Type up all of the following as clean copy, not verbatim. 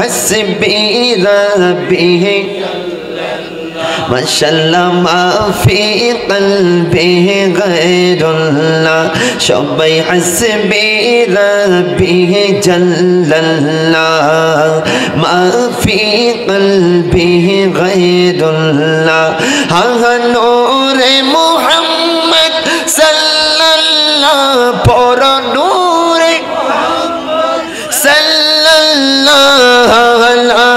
حسبي ربي ما شاء الله ما في قلبي غير الله شبي حسبي ربي جل الله ما في قلبي غير الله ها نور محمد صلى الله پر نور صلى الله لا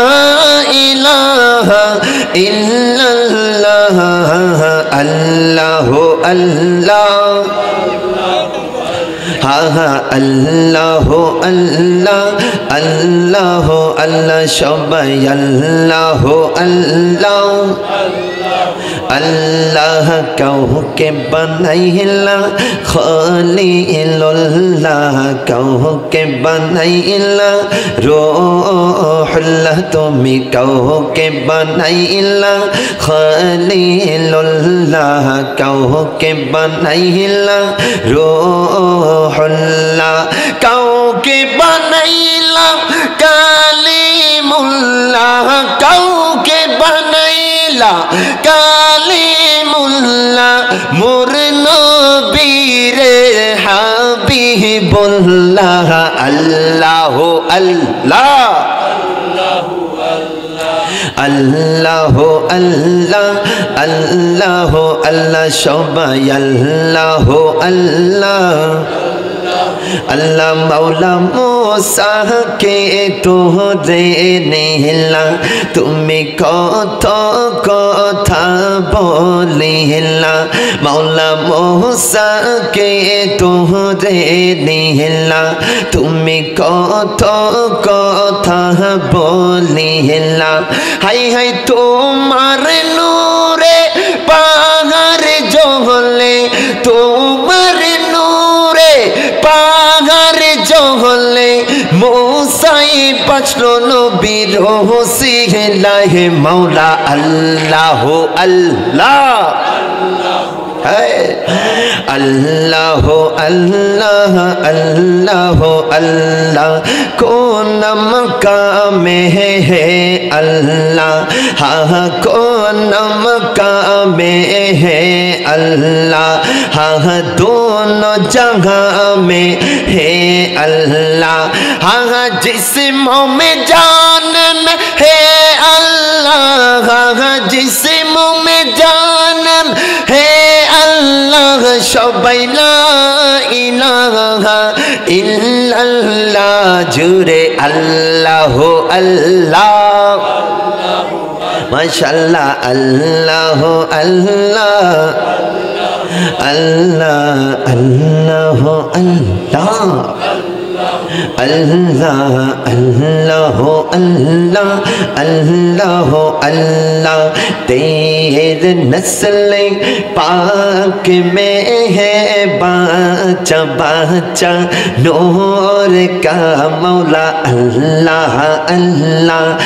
إله إلا الله الله الله الله الله الله شبي الله الله اللہ کہو کہ بنائلہ خلیل اللہ کہو کہ بنائلہ روح اللہ تمہیں کہو کہ بنائلہ خلیل اللہ کہو کہ بنائلہ روح اللہ کہو کہ بنائلہ کلیم اللہ کہو کہ بنائلہ کلیم اللہ مر نبی حبیب اللہ اللہ اللہ اللہ اللہ اللہ اللہ شبی اللہ اللہ اللہ مولا موسیٰ کے تو دینے تمہیں کتھا بولیلا مولا موسیٰ کے تو دینے تمہیں کتھا بولیلا ہائی ہائی تمہار نور پہاڑ جو لے تمہار نور پہاڑ جو لے موسیٰ بچلو نبی روح سیلہ مولا اللہ اللہ اللہ اللہ اللہ اللہ کون مقام ہے اللہ ہاں کون مقام ہے اللہ ہاں دونوں جگہ میں ہے اللہ ہاں جسموں میں جان ہے اللہ ہاں جسموں میں جان ہے اللہ شبی لا الہ الا اللہ جورے اللہ اللہ ماشاءاللہ اللہ اللہ اللہ اللہ اللہ اللہ اللہ اللہ اللہ تیرے نسل پاک میں ہے بچہ بچہ نور کا مولا اللہ اللہ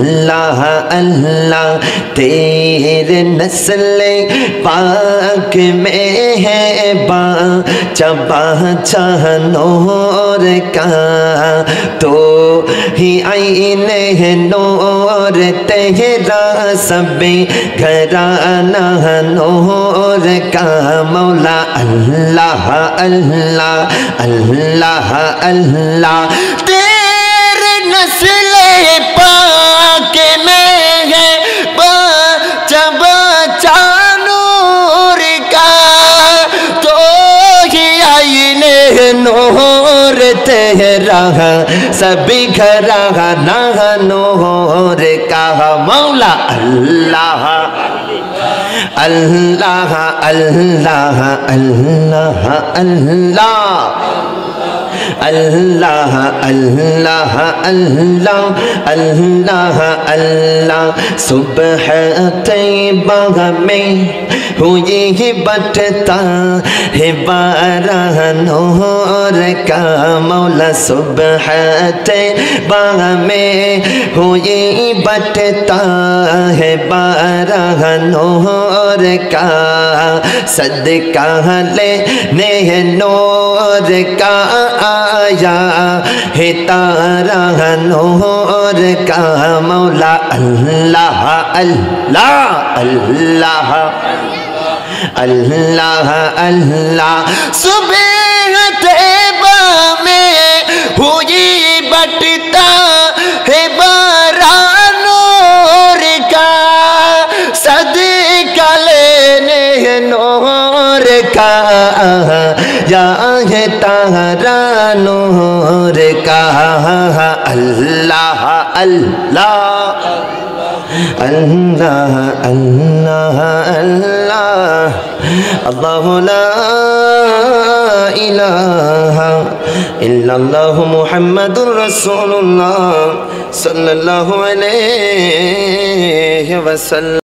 اللہ اللہ تیرے نسل پاک میں ہے بچہ بچہ نور کا تو ہی عین ہے نور تیرا سب گھرانہ نور کا مولا اللہ اللہ اللہ اللہ تیرے نسل پاک میں ہے بچہ بچہ نور کا تو ہی عین ہے نور تیرا سبھی گھرانہ نور کا مولا اللہ اللہ اللہ اللہ اللہ اللہ اللہ اللہ اللہ اللہ صبح طیبہ میں ہوئی بٹتا ہے بارہ نور کا مولا صبح طیبہ میں ہوئی بٹتا ہے بارہ نور کا صدقہ لینے نور کا آیا ہے تارا نور کا مولا اللہ اللہ اللہ اللہ اللہ صبح طیبہ میں ہوئی بٹتا ہے بارہ نور کا صدقہ لینے نور کا یا ہے تارا نور کا اللہ اللہ اللہ اللہ اللہ اللہ لا الہ الا اللہ محمد رسول اللہ صلی اللہ علیہ وسلم